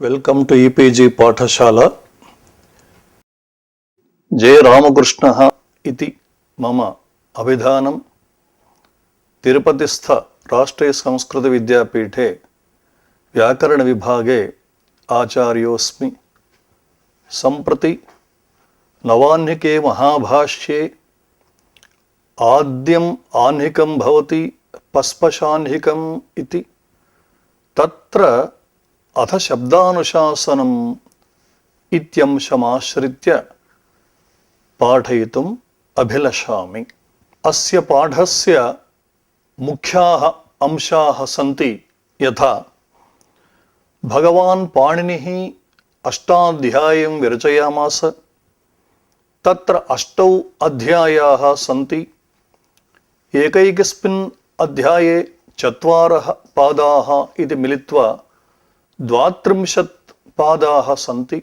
Welcome to EPG పాఠశాల. జే రామకృష్ణः इति मम अभिधानं तिरुपतिस्थ राष्ट्रीय संस्कृत विद्यापीठे व्याकरण विभागे आचार्योऽस्मि. सम्प्रति नवाह्निके महाभाष्ये आद्यम् आह्निकं भवति पस्पशाह्निकम् इति तत्र अथ शब्दानुशासनम् इत्यंशमाश्रित्य पाठयितुम् अभिलषामि. अस्य पाठस्य मुख्याः अंशाः सन्ति यथा भगवान् पाणिनिः अष्टाध्यायीं विरचयामास. तत्र 8 अध्यायाः सन्ति. एकैकस्मिन् अध्याये 4 पादाः इति मिलित्वा 32 पादाः सन्ति.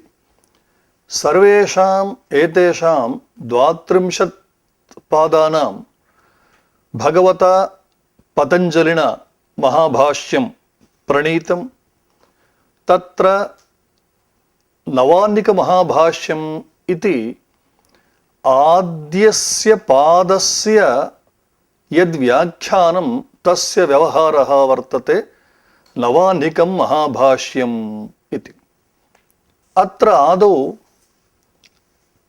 सर्वेषाम् एतेषां 32 पादानां भगवता पतञ्जलिना महाभाष्यं प्रणीतं. तत्र नवाह्निकमहाभाष्यम् इति आद्यस्य पादस्य यद्व्याख्यानं तस्य व्यवहारः वर्तते नवाह्निकं महाभाष्यम् इति. अत्र आदौ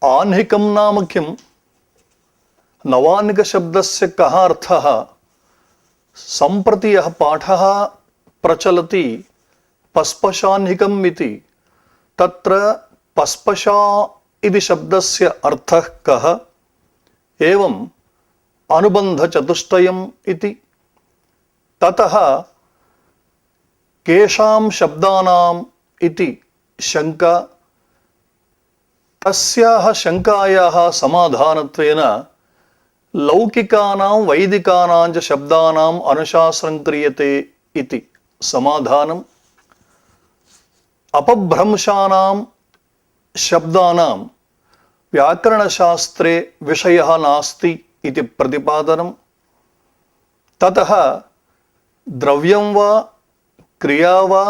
आह्निकं नाम किम्, नवाह्निकशब्दस्य कः अर्थः, सम्प्रति यः पाठः प्रचलति पस्पशाह्निकम् इति, तत्र पस्पशा इति शब्दस्य अर्थः कः, एवम् अनुबन्धचतुष्टयम् इति. ततः केषां शब्दानाम् इति शङ्का. तस्याः शङ्कायाः समाधानत्वेन लौकिकानां वैदिकानां च शब्दानाम् अनुशासनं क्रियते इति समाधानम्. अपभ्रंशानां शब्दानां व्याकरणशास्त्रे विषयः नास्ति इति प्रतिपादनम्. ततः द्रव्यं वा क्रिया वा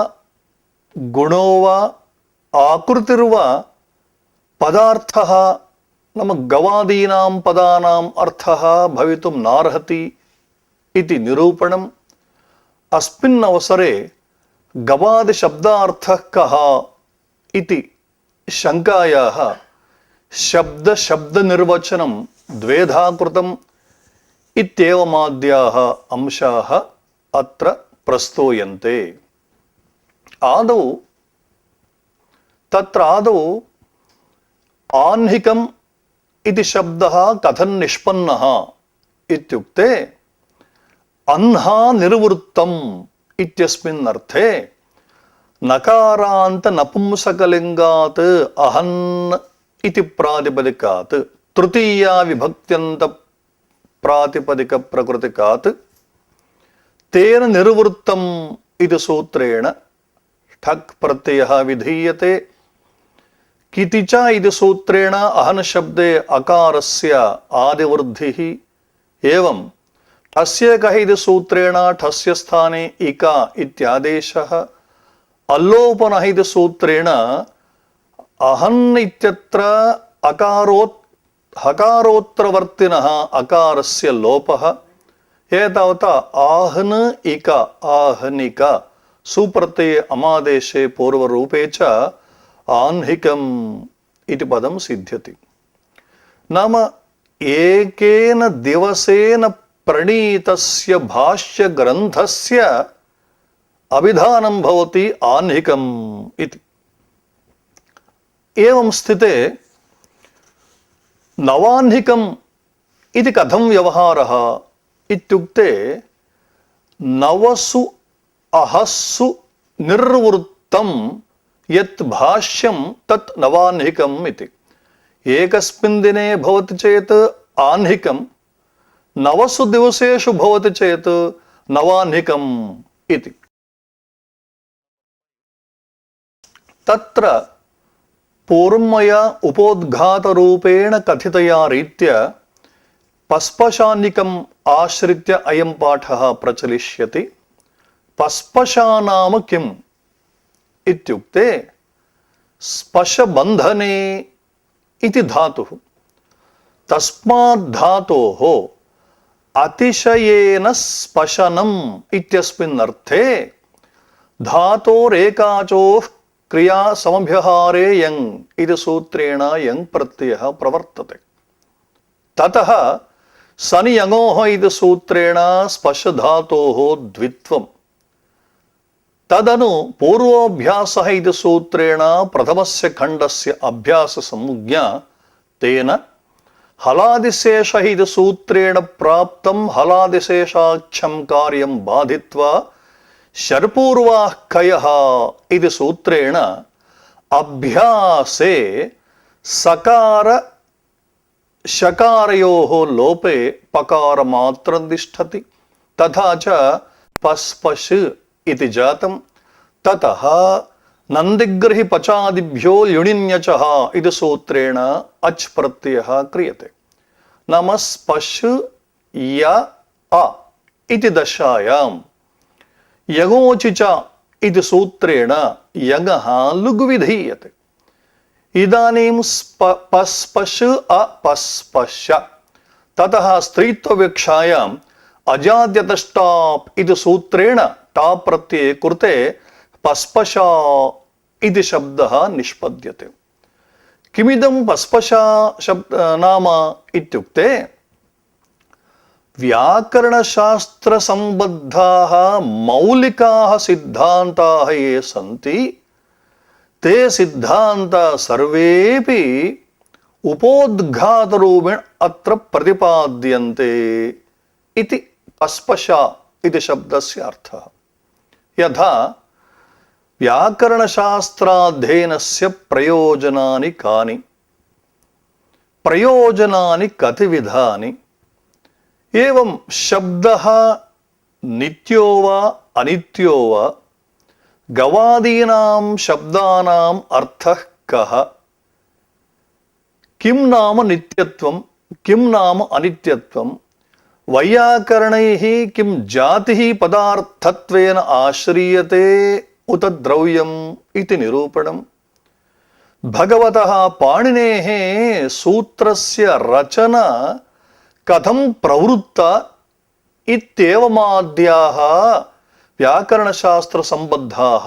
गुणो वा आकृतिर्वा पदार्थः नाम गवादीनां पदानाम् अर्थः भवितुं नार्हति इति निरूपणम्. अस्मिन् अवसरे गवादिशब्दार्थः कः इति शङ्कायाः शब्दनिर्वचनं द्वेधा कृतम् इत्येवमाद्याः अंशाः अत्र प्रस्तूयन्ते. आदौ आह्निकम् इति शब्दः कथं निष्पन्नः इत्युक्ते अह्ना निर्वृत्तम् इत्यस्मिन् अर्थे नकारान्त नपुंसकलिङ्गात् अहन् इति प्रातिपदिकात् तृतीया विभक्त्यन्त प्रातिपदिक प्रकृतिकात् तेन निर्वृत्तम् इति सूत्रेण ठक् प्रत्ययः विधीयते. किति च इति सूत्रेण अहन् शब्दे अकारस्य आदिवृद्धिः. एवं ठस्य कः इति सूत्रेण ठस्य स्थाने इका इत्यादेशः. अल्लोपनः इति सूत्रेण अहन् इत्यत्र हकारोत्तरवर्तिनः अकारस्य लोपः. एतावता आहन् इक आहनिक सुप्रत्यये अमादेशे पूर्वरूपे च आह्निकम् इति पदं सिद्ध्यति. नाम एकेन दिवसेन प्रणीतस्य भाष्यग्रन्थस्य अभिधानं भवति आह्निकम् इति. एवं स्थिते नवाह्निकम् इति कथं व्यवहारः इत्युक्ते नवसु अहस्सु निर्वृत्तं यत् भाष्यं तत् नवाह्निकम् इति. एकस्मिन् दिने भवति चेत् आह्निकं, 9 दिवसेषु भवति चेत् नवाह्निकम् इति. तत्र पूर्वमया उपोद्घातरूपेण कथितया रीत्या पस्पशाह्निकम् आश्रित्य अयं पाठः प्रचलिष्यति. पस्पशा नाम किम् इत्युक्ते स्पशबन्धने इति धातुः। तस्मात् धातोः अतिशयेन स्पशनम् इत्यस्मिन् अर्थे धातोरेकाचोः क्रिया समभ्यहारे यङ् इति सूत्रेण यङ् प्रत्ययः प्रवर्तते। ततः सनियङोः इति सूत्रेण स्पश धातोः द्वित्वम्। तदनु पूर्वोऽभ्यासः इति सूत्रेण प्रथमस्य खण्डस्य अभ्याससंज्ञा तेन हलादिशेषः इति सूत्रेण प्राप्तं हलादिशेषाख्यं कार्यं बाधित्वा शर्पूर्वाः कयः इति सूत्रेण अभ्यासे सकार शकारयोः लोपे पकारमात्रं तिष्ठति। तथा च पस्पश् इति जातं। ततः नन्दिग्रहि पचादिभ्यो ल्युणिन्यचः इति सूत्रेण अच् प्रत्ययः क्रियते। नाम स्पश् य अ इति दशायां यगोचिच इति सूत्रेण यगः लुग् विधीयते। इदानीं पस्पश् अपस्पश्। ततः स्त्रीत्वविवक्षायाम् अजाद्यतष्टाप् इति सूत्रेण टा प्रत्यये कृते पस्पशा इति शब्दः निष्पद्यते। किमिदं पस्पशा शब्द नाम इत्युक्ते व्याकरणशास्त्रसम्बद्धाः मौलिकाः सिद्धान्ताः ये सन्ति ते सिद्धान्ताः सर्वेपि उपोद्घातरूपेण अत्र प्रतिपाद्यन्ते इति पस्पशा इति शब्दस्य अर्थः। यथा व्याकरणशास्त्राध्ययनस्य प्रयोजनानि कानि, प्रयोजनानि कतिविधानि, एवं शब्दः नित्यो वा अनित्यो वा, गवादीनां शब्दानाम् अर्थः कः, किं नाम नित्यत्वं, किं नाम अनित्यत्वं, वैयाकरणैः किं जातिः पदार्थत्वेन आश्रीयते उत द्रव्यम् इति निरूपणम्, भगवतः पाणिनेः सूत्रस्य रचना कथं प्रवृत्ता इत्येवमाद्याः व्याकरणशास्त्रसम्बद्धाः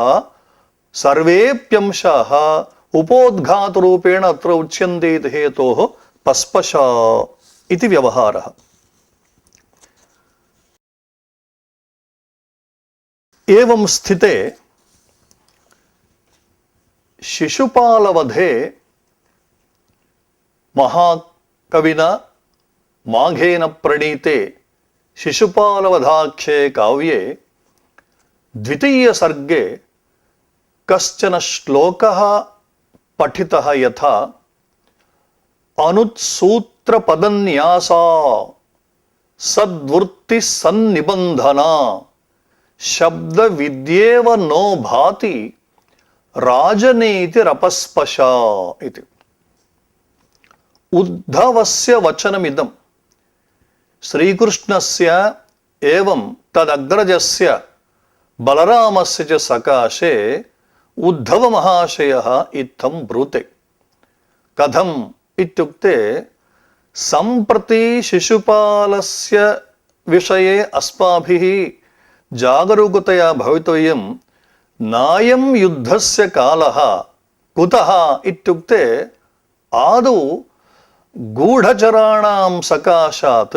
सर्वेप्यंशाः उपोद्घातरूपेण अत्र उच्यन्ते इति हेतोः पस्पशा इति व्यवहारः। एवं स्थिते शिशुपालवधे महाकविना माघेन प्रणीते शिशुपालवधाख्ये काव्ये द्वितीय सर्गे कश्चन श्लोकः पठितः यथा अनुत्सूत्रपदन्यासा सद्वृत्ति सन्निबन्धना शब्द विद्येव नो भाति राजनीतिरपस्पशा इति। उद्धवस्य वचनमिदं श्रीकृष्णस्य एवं तदग्रजस्य बलरामस्य च सकाशे उद्धवमहाशयः इत्थं ब्रूते। कथम् इत्युक्ते सम्प्रति शिशुपालस्य विषये अस्माभिः जागरूकतया भवितव्यं। नायं युद्धस्य कालः कुतः इत्युक्ते आदौ गूढचराणां सकाशात्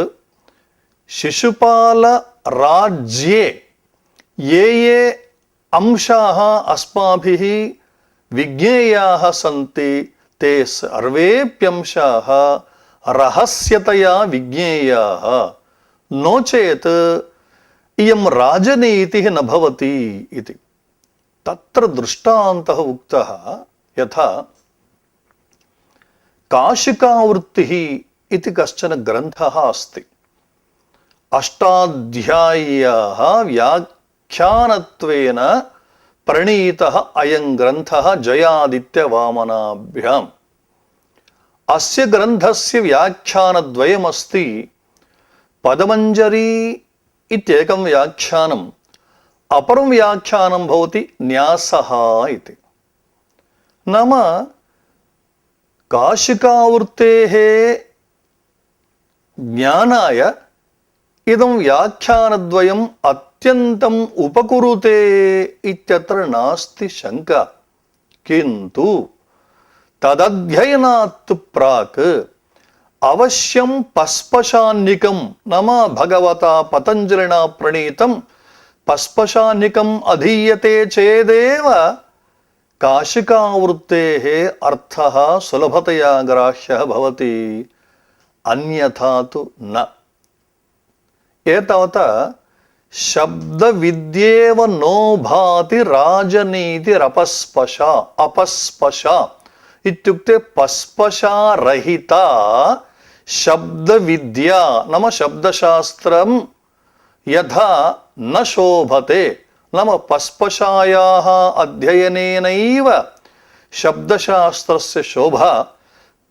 शिशुपाल राज्ये ये ये अंशाः अस्माभिः विज्ञेयाः सन्ति ते सर्वेप्यंशाः रहस्यतया विज्ञेयाः। नो चेत् इयं राजनीतिः न भवति इति। तत्र दृष्टान्तः उक्तः यथा काशिकावृत्तिः इति कश्चन ग्रन्थः अस्ति। अष्टाध्याय्याः व्याख्यानत्वेन प्रणीतः अयं ग्रन्थः जयादित्यवामनाभ्याम्। अस्य ग्रन्थस्य व्याख्यानद्वयमस्ति। पदमञ्जरी इत्येकं व्याख्यानम्, अपरं व्याख्यानं भवति न्यासः इति। नाम काशिकावृत्तेः ज्ञानाय इदं व्याख्यानद्वयम् अत्यन्तम् उपकुरुते इत्यत्र नास्ति शङ्का। किन्तु तदध्ययनात् प्राक् अवश्यं पस्पशान्निकं नाम भगवता पतञ्जलिना प्रणीतं पस्पशान्निकम् अधीयते चेदेव काशिकावृत्तेः अर्थः सुलभतया ग्राह्यः भवति, अन्यथा तु न। एतावता शब्दविद्येव नो भाति राजनीतिरपस्पशा। अपस्पशा इत्युक्ते पस्पशारहिता शब्दविद्या नाम शब्दशास्त्रं यथा न शोभते, नाम पस्पशायाः अध्ययनेनैव शब्दशास्त्रस्य शोभा,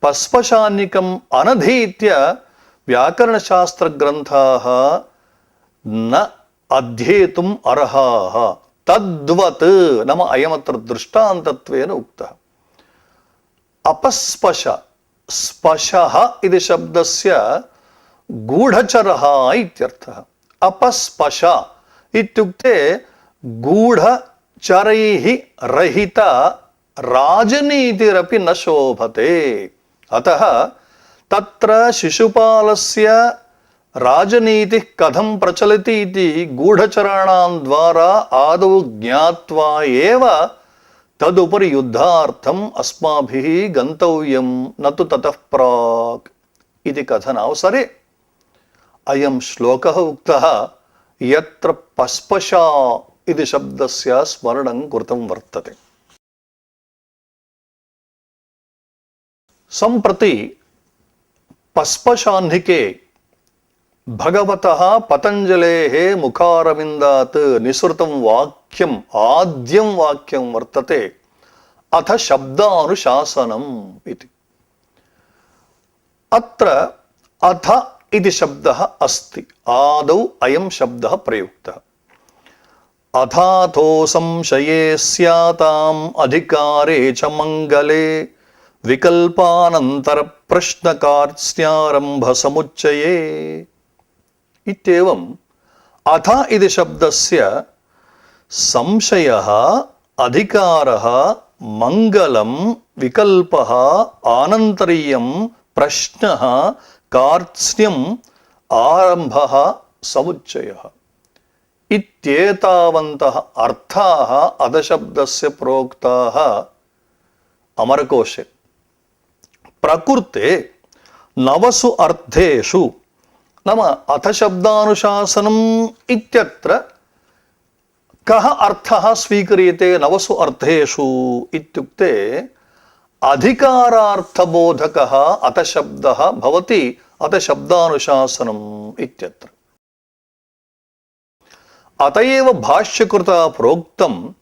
पस्पशान्निकम् अनधीत्य व्याकरणशास्त्रग्रन्थाः न अध्येतुम् अर्हाः। तद्वत् नाम अयमत्र दृष्टान्तत्वेन उक्तः। अपस्पश स्पशः इति शब्दस्य गूढचरः इत्यर्थः। अपस्पश इत्युक्ते गूढचरैः रहित राजनीतिरपि न शोभते। अतः तत्र शिशुपालस्य राजनीतिः कथं प्रचलति इति गूढचराणां द्वारा आदौ ज्ञात्वा एव तदुपरि युद्धार्थम् अस्माभिः गन्तव्यं, न तु ततः प्राक् इति कथनावसरे अयं श्लोकः उक्तः यत्र पस्पशा इति शब्दस्य स्मरणं कृतं वर्तते। सम्प्रति पस्पशाह्निके भगवतः पतञ्जलेः मुखारविन्दात् निसृतं वाक्यम्, आद्यं वाक्यं वर्तते अथ शब्दानुशासनम् इति। अत्र अथ इति शब्दः अस्ति, आदौ अयं शब्दः प्रयुक्तः। अथातो संशये स्याताम् अधिकारे च मङ्गले विकल्पानन्तर प्रश्नकार्त्स्यारम्भ समुच्चये इत्येवम् अथ इति शब्दस्य संशयः, अधिकारः, मङ्गलं, विकल्पः, आनन्तर्यं, प्रश्नः, कार्त्स्यम्, आरम्भः, समुच्चयः इत्येतावन्तः अर्थाः अधशब्दस्य प्रोक्ताः अमरकोशे। प्रकृते नवसु अर्थेषु नाम अथ शब्दानुशासनम् इत्यत्र कः अर्थः स्वीक्रियते नवसु अर्थेषु इत्युक्ते अधिकारार्थबोधकः अथ शब्दः भवति अथ शब्दानुशासनम् इत्यत्र। अत एव भाष्यकृता प्रोक्तम्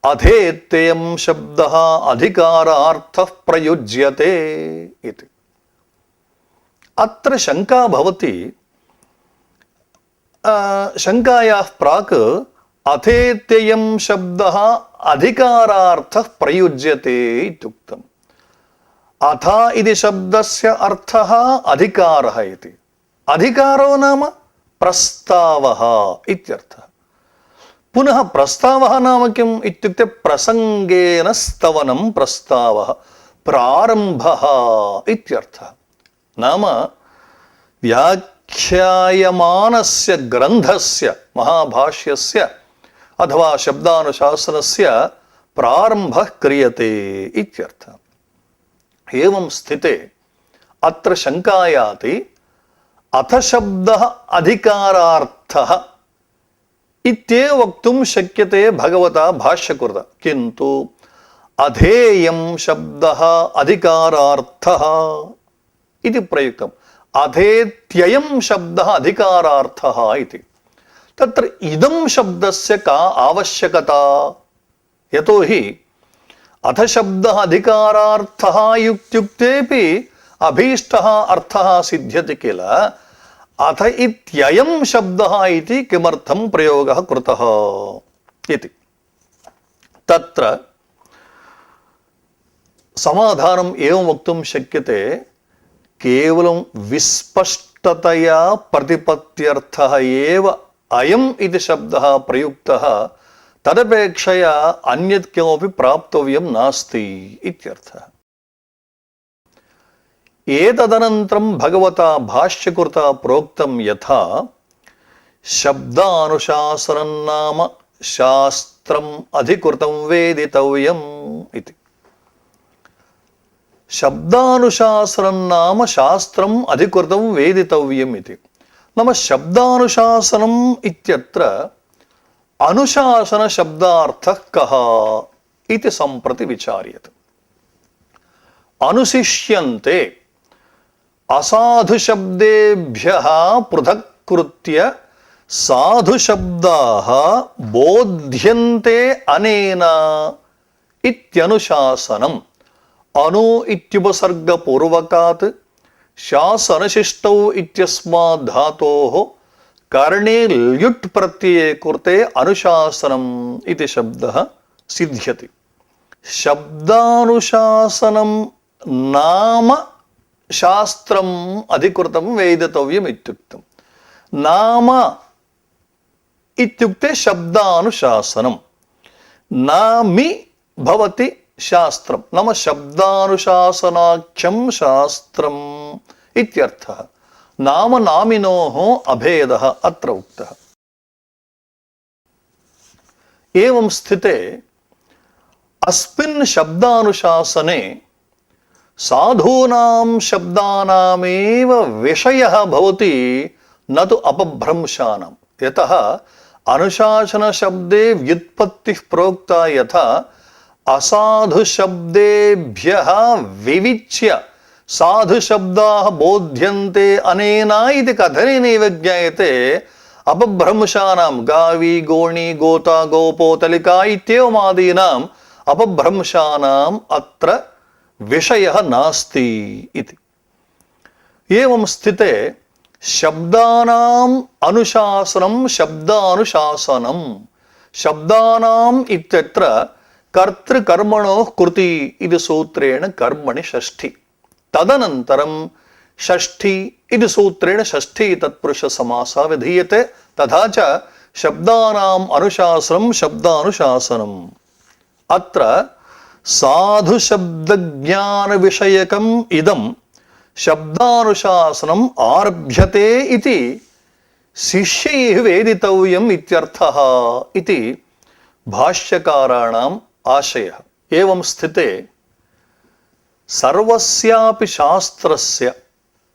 अथेत्ययं शब्दः अधिकारार्थः प्रयुज्यते इति। अत्र शङ्का भवति, शङ्कायाः प्राक् अथेत्ययं शब्दः अधिकारार्थः प्रयुज्यते इत्युक्तम्। अथ इति शब्दस्य अर्थः अधिकारः इति। अधिकारो नाम प्रस्तावः इत्यर्थः। पुनः प्रस्तावः नाम किम् इत्युक्ते प्रसङ्गेन स्तवनं प्रस्तावः, प्रारम्भः इत्यर्थः। नाम व्याख्यायमानस्य ग्रन्थस्य महाभाष्यस्य अथवा शब्दानुशासनस्य प्रारम्भः क्रियते इत्यर्थः। एवं स्थिते अत्र शङ्का याति, अथ शब्दः अधिकारार्थः इत्येव वक्तुं शक्यते भगवता भाष्यकृता, किन्तु अधेयं शब्दः अधिकारार्थः इति प्रयुक्तम्। अधेत्ययं शब्दः अधिकारार्थः इति। तत्र इदं शब्दस्य का आवश्यकता? यतोहि अथ शब्दः अधिकारार्थः इत्युक्तेपि अभीष्टः अर्थः सिद्ध्यति किल। अथ इत्ययं शब्दः इति किमर्थं प्रयोगः कृतः इति। तत्र समाधानम् एवं वक्तुं शक्यते केवलं विस्पष्टतया प्रतिपत्त्यर्थः एव अयम् इति शब्दः प्रयुक्तः तदपेक्षया अन्यत् किमपि प्राप्तव्यं नास्ति इत्यर्थः। एतदनन्तरं भगवता भाष्यकृता प्रोक्तं यथा शब्दानुशासनं नाम शास्त्रम् अधिकृतं वेदितव्यम् इति। शब्दानुशासनं नाम शास्त्रम् अधिकृतं वेदितव्यम् इति। नाम शब्दानुशासनम् इत्यत्र अनुशासन शब्दार्थः कः इति सम्प्रति विचार्यते। अनुशिष्यन्ते असाधु शब्देभ्यः पृथक्कृत्य साधु शब्दाः बोध्यन्ते अनेन इत्यनुशासनम्। अनु इत्युपसर्गपूर्वकात् शासनशिष्टौ इत्यस्मात् धातोः करणे ल्युट् प्रत्यये कृते अनुशासनम् इति शब्दः सिद्ध्यति। शब्दानुशासनं नाम शास्त्रम् अधिकृतं वेदितव्यम् इत्युक्तम्। नाम इत्युक्ते शब्दानुशासनं, नामि भवति शास्त्रं, नाम शब्दानुशासनाख्यं शास्त्रम् इत्यर्थः। नाम नामिनोः अभेदः अत्र उक्तः। एवं स्थिते अस्मिन् शब्दानुशासने साधूनां शब्दानामेव विषयः भवति, न तु अपभ्रंशानां। यतः अनुशासनशब्दे व्युत्पत्तिः प्रोक्ता यथा असाधु शब्देभ्यः विविच्य साधु शब्दाः बोध्यन्ते अनेन इति कथनेनैव ज्ञायते अपभ्रंशानां गावी गोणी गोता गोपो तलिका इत्येवमादीनाम् अपभ्रंशानाम् अत्र विषयः नास्ति इति। एवं स्थिते शब्दानाम् अनुशासनं शब्दानुशासनं। शब्दानाम् इत्यत्र कर्तृकर्मणोः कृति इति सूत्रेण कर्मणि षष्ठी। तदनन्तरं षष्ठी इति सूत्रेण षष्ठी तत्पुरुषसमासः विधीयते। तथा च शब्दानाम् अनुशासनं शब्दानुशासनम्। अत्र साधु शब्दज्ञानविषयकम् इदं शब्दानुशासनम् आरभ्यते इति शिष्यैः वेदितव्यम् इत्यर्थः इति भाष्यकाराणाम् आशयः। एवं स्थिते सर्वस्यापि शास्त्रस्य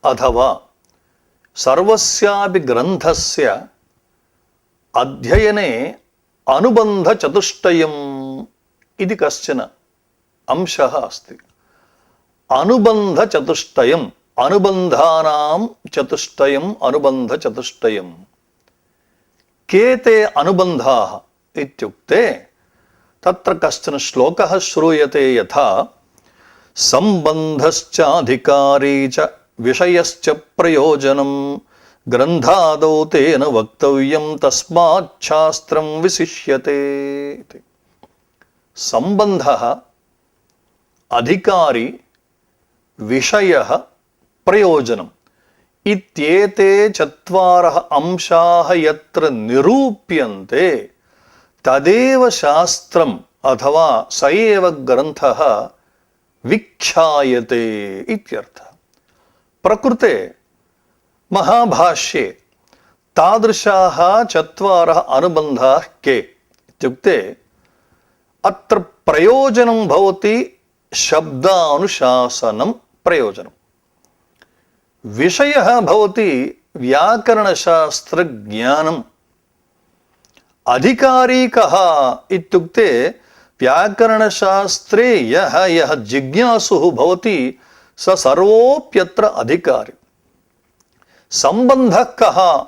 अथवा सर्वस्यापि ग्रन्थस्य अध्ययने अनुबन्धचतुष्टयम् इति कश्चन अंशः अस्ति। अनुबन्धचतुष्टयम्, अनुबन्धानां चतुष्टयम्, अनुबन्धचतुष्टयम्। के ते अनुबन्धाः इत्युक्ते तत्र कश्चन श्लोकः श्रूयते यथा सम्बन्धश्चाधिकारी च विषयश्च प्रयोजनं ग्रन्थादौ तेन वक्तव्यं तस्मात् शास्त्रं विशिष्यते। सम्बन्धः, अधिकारी, विषयः, प्रयोजनम् इत्येते चत्वारः अंशाः यत्र निरूप्यन्ते तदेव शास्त्रम् अथवा स एव ग्रन्थः विख्यायते इत्यर्थः। प्रकृते महाभाष्ये तादृशाः चत्वारः अनुबन्धाः के इत्युक्ते अत्र प्रयोजनं भवति शब्दानुशासनं प्रयोजनं। विषयः भवति व्याकरणशास्त्रज्ञानम्। अधिकारी कः इत्युक्ते व्याकरणशास्त्रे यः जिज्ञासुः भवति स सर्वोऽप्यत्र अधिकारी। सम्बन्धः कः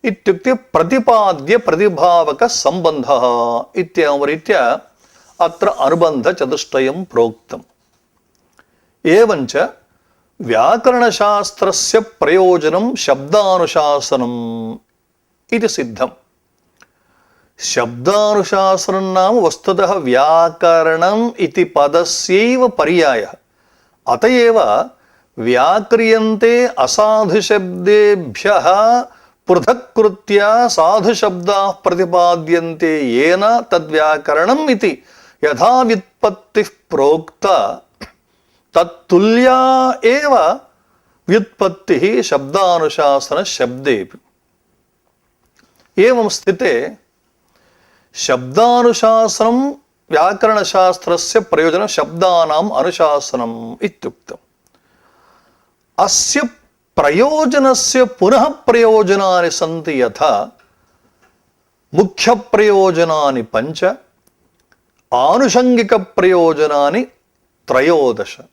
इत्युक्ते प्रतिपाद्य प्रतिभावक सम्बन्धः इत्येवं रीत्या अत्र अनुबन्धचतुष्टयं प्रोक्तम्। एवञ्च व्याकरणशास्त्रस्य प्रयोजनं शब्दानुशासनम् इति सिद्धम्। शब्दानुशासनं नाम वस्तुतः व्याकरणम् इति पदस्यैव पर्यायः। अतएव व्याक्रियन्ते असाधुशब्देभ्यः पृथक्कृत्या साधुशब्दाः प्रतिपाद्यन्ते येन तद्व्याकरणम् इति यथा व्युत्पत्तिः प्रोक्ता तत्तुल्या एव व्युत्पत्तिः शब्दानुशासन शब्देपि। एवं स्थिते शब्दानुशासनं व्याकरणशास्त्रस्य प्रयोजनं शब्दानाम् अनुशासनम् इत्युक्तम्। अस्य प्रयोजनस्य पुनः प्रयोजनानि सन्ति यथा मुख्यप्रयोजनानि 5, आनुषङ्गिकप्रयोजनानि 13।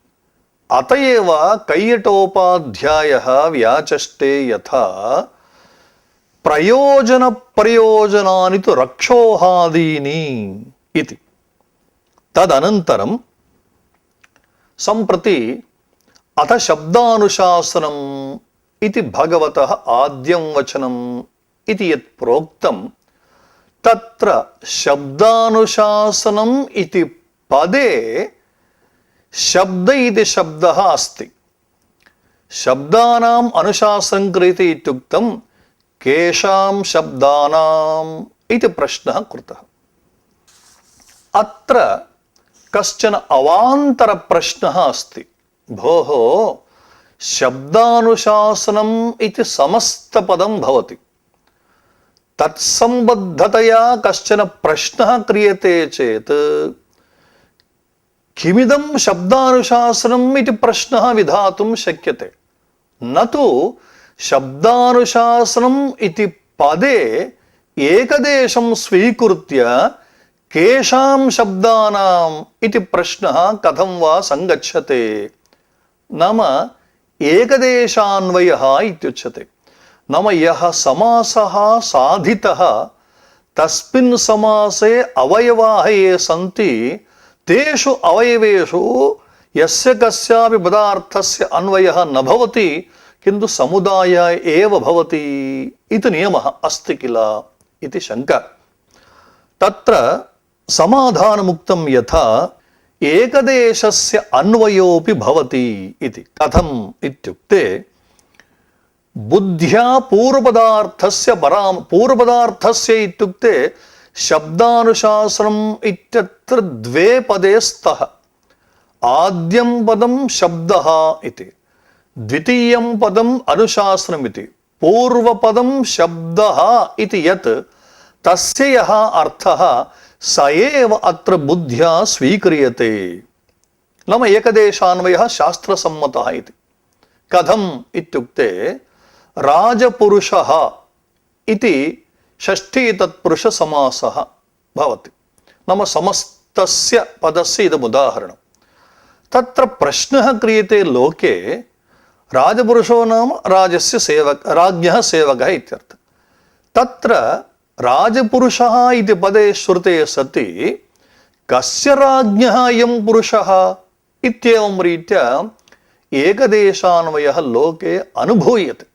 अतएव कैयटोपाध्यायः व्याचष्टे यथा प्रयोजन प्रयोजनानि तु रक्षोहादीनि इति। तदनन्तरं सम्प्रति अथ शब्दानुशासनम् इति भगवतः आद्यं वचनम् इति यत् प्रोक्तं तत्र शब्दानुशासनम् इति पदे शब्द इति शब्दः अस्ति। शब्दानाम् अनुशासनं क्रियते इत्युक्तं केषां शब्दानाम् इति प्रश्नः कृतः। अत्र कश्चन अवान्तर प्रश्नः अस्ति। भोः शब्दानुशासनम् इति समस्तपदं भवति, तत्सम्बद्धतया कश्चन प्रश्नः क्रियते चेत् किमिदं शब्दानुशासनम् इति प्रश्नः विधातुं शक्यते। न तु शब्दानुशासनम् इति पदे एकदेशं स्वीकृत्य केषां शब्दानाम् इति प्रश्नः कथं वा संगच्छते। नाम एकदेशान्वयः इत्युच्यते। नाम यः समासः साधितः तस्मिन् समासे अवयवाः ये सन्ति तेषु अवयवेषु यस्य कस्यापि पदार्थस्य अन्वयः न भवति किन्तु समुदायः एव भवति इति नियमः अस्ति किल इति शङ्का। तत्र समाधानमुक्तं यथा एकदेशस्य अन्वयोऽपि भवति इति। कथम् इत्युक्ते बुद्ध्या पूर्वपदार्थस्य पूर्वपदार्थस्य इत्युक्ते शब्दानुशासनम् इत्यत्र द्वे पदे स्तः। आद्यं पदं शब्दः इति, द्वितीयं पदम् अनुशासनमिति। पूर्वपदं शब्दः इति यत् तस्य यः अर्थः स एव अत्र बुद्ध्या स्वीक्रियते। नाम एकदेशान्वयः शास्त्रसम्मतः इति। कथम् इत्युक्ते राजपुरुषः इति षष्ठी तत्पुरुष समासः भवति। नाम समस्तस्य पदस्य इदम् उदाहरणम्। तत्र प्रश्नः क्रियते लोके राजपुरुषो नाम राज्ञः सेवकः इत्यर्थः। तत्र राजपुरुषः इति पदे श्रुते सति कस्य राज्ञः अयं पुरुषः इत्येवं रीत्या एकदेशान्वयः लोके अनुभूयते।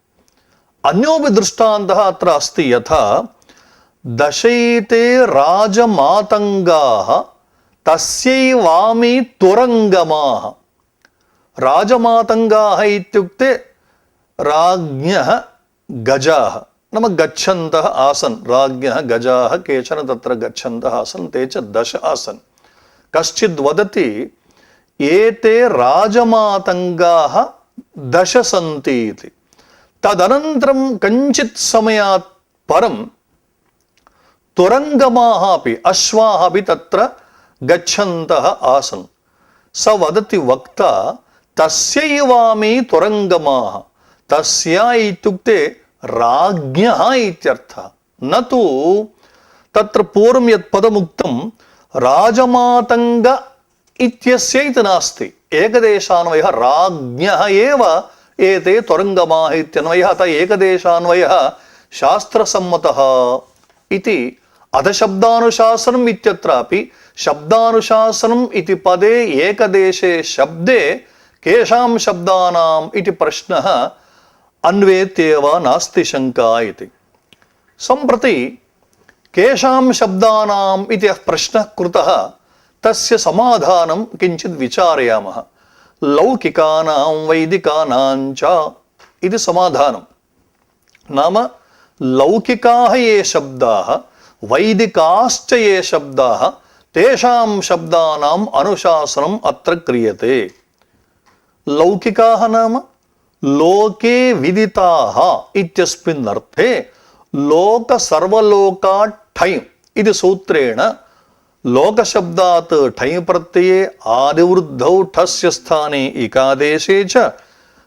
अन्योपि दृष्टान्तः अत्र अस्ति। यथा दशैते राजमातङ्गाः तस्यैवामी तुरङ्गमाः। राजमातङ्गाः इत्युक्ते राज्ञः गजाः। नाम गच्छन्तः आसन्। राज्ञः गजाः केचन तत्र गच्छन्तः आसन्, ते च 10 आसन्। कश्चिद् वदति एते राजमातङ्गाः 10 सन्ति इति। तदनन्तरं कञ्चित् समयात् परं तुरङ्गमाः अपि अश्वाः अपि तत्र गच्छन्तः आसन्। स वदति वक्ता तस्यैवामी तुरङ्गमाः। तस्या इत्युक्ते राज्ञः इत्यर्थः, न तु तत्र पूर्वं यत् पदमुक्तं राजमातङ्ग इत्यस्य इति नास्ति। एकदेशान्वयः राज्ञः एव एते तुरङ्गमाः इत्यन्वयः। अतः एकदेशान्वयः शास्त्रसम्मतः इति। अधशब्दानुशासनम् इत्यत्रापि शब्दानुशासनम् इति पदे एकदेशे शब्दे केषां शब्दानाम् इति प्रश्नः अन्वेत्येव नास्ति शङ्का इति। सम्प्रति केषां शब्दानाम् इति यः प्रश्नः कृतः तस्य समाधानं किञ्चित् विचारयामः। लौकिकानां वैदिकानां च इति समाधानं। नाम लौकिकाः ये शब्दाः वैदिकाश्च ये शब्दाः तेषां शब्दानाम् अनुशासनम् अत्र क्रियते। लौकिकाः नाम लोके विदिताः इत्यस्मिन् अर्थे लोक सर्वलोकात् ठञ् इति सूत्रेण लोकशब्दात् ठञ् प्रत्यये आदिवृद्धौ ठस्य स्थाने इकादेशे च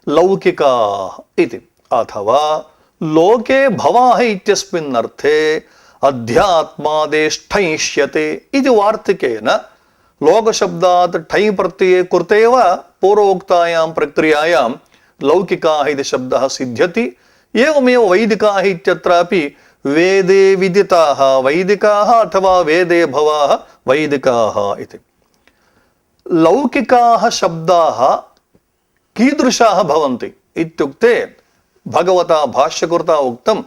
लौकिकाः इति। अथवा लोके भवाः इत्यस्मिन् अर्थे अध्यात्मादेष्ठञ्ष्यते इति वार्तिकेन लोकशब्दात् ठञ् प्रत्यये कृतेव पूर्वोक्तायां प्रक्रियायां लौकिकाः इति शब्दः सिद्ध्यति। एवमेव वैदिकाः इत्यत्रापि वेदे विदिताः वैदिकाः अथवा वेदे भवाः वैदिकाः इति। लौकिकाः शब्दाः कीदृशाः भवन्ति इत्युक्ते भगवता भाष्यकृता उक्तं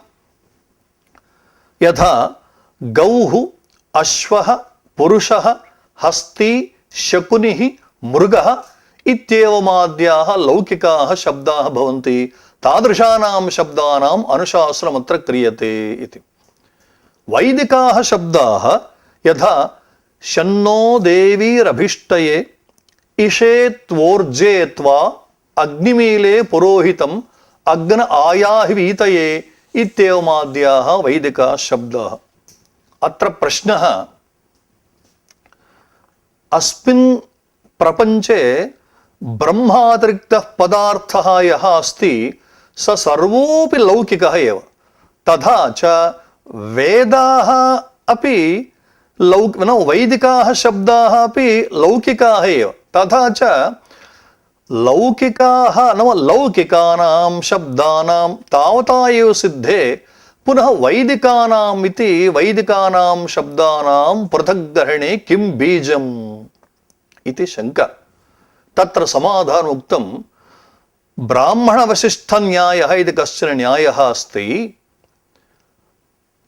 यथा गौः अश्वः पुरुषः हस्ती शकुनिः मृगः इत्येवमाद्याः लौकिकाः शब्दाः भवन्ति। तादृशानां शब्दानाम् अनुशासनमत्र क्रियते इति। वैदिकाः शब्दाः यथा शन्नो देवीरभिष्टये इषेत्वोर्जे त्वा अग्निमीले पुरोहितम् अग्न आयाह्वीतये इत्येवमाद्याः वैदिकाः शब्दाः। अत्र प्रश्नः, अस्मिन् प्रपञ्चे ब्रह्मातिरिक्तः पदार्थः यः अस्ति स सर्वोऽपि लौकिकः एव। तथा च वेदाः अपि वैदिकाः शब्दाः अपि लौकिकाः एव। तथा च लौकिकाः नाम लौकिकानां शब्दानां तावता एव सिद्धे पुनः वैदिकानाम् इति वैदिकानां शब्दानां पृथग्ग्रहणे किं बीजम् इति शङ्का। तत्र समाधानम् उक्तं, ब्राह्मणवसिष्ठन्यायः इति कश्चन न्यायः अस्ति।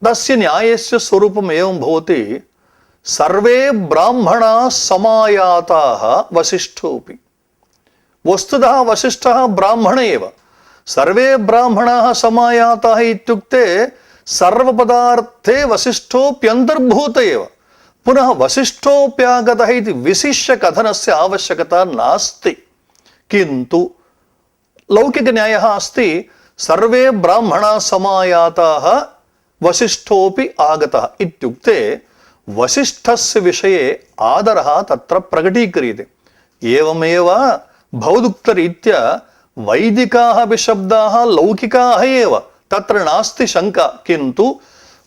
तस्य न्यायस्य स्वरूपम् एवं भवति, सर्वे ब्राह्मणाः समायाताः वसिष्ठोऽपि। वस्तुतः वसिष्ठः ब्राह्मण एव। सर्वे ब्राह्मणाः समायाताः इत्युक्ते सर्वपदार्थे वसिष्ठोऽप्यन्तर्भूत एव। पुनः वसिष्ठोऽप्यागतः इति विशिष्य कथनस्य आवश्यकता नास्ति। किन्तु लौकिकन्यायः अस्ति, सर्वे ब्राह्मणाः समायाताः वसिष्ठोऽपि आगतः इत्युक्ते वसिष्ठस्य विषये आदरः तत्र प्रकटीक्रियते। एवमेव भवदुक्तरीत्या वैदिकाः अपि शब्दाः लौकिकाः एव, तत्र नास्ति शङ्का। किन्तु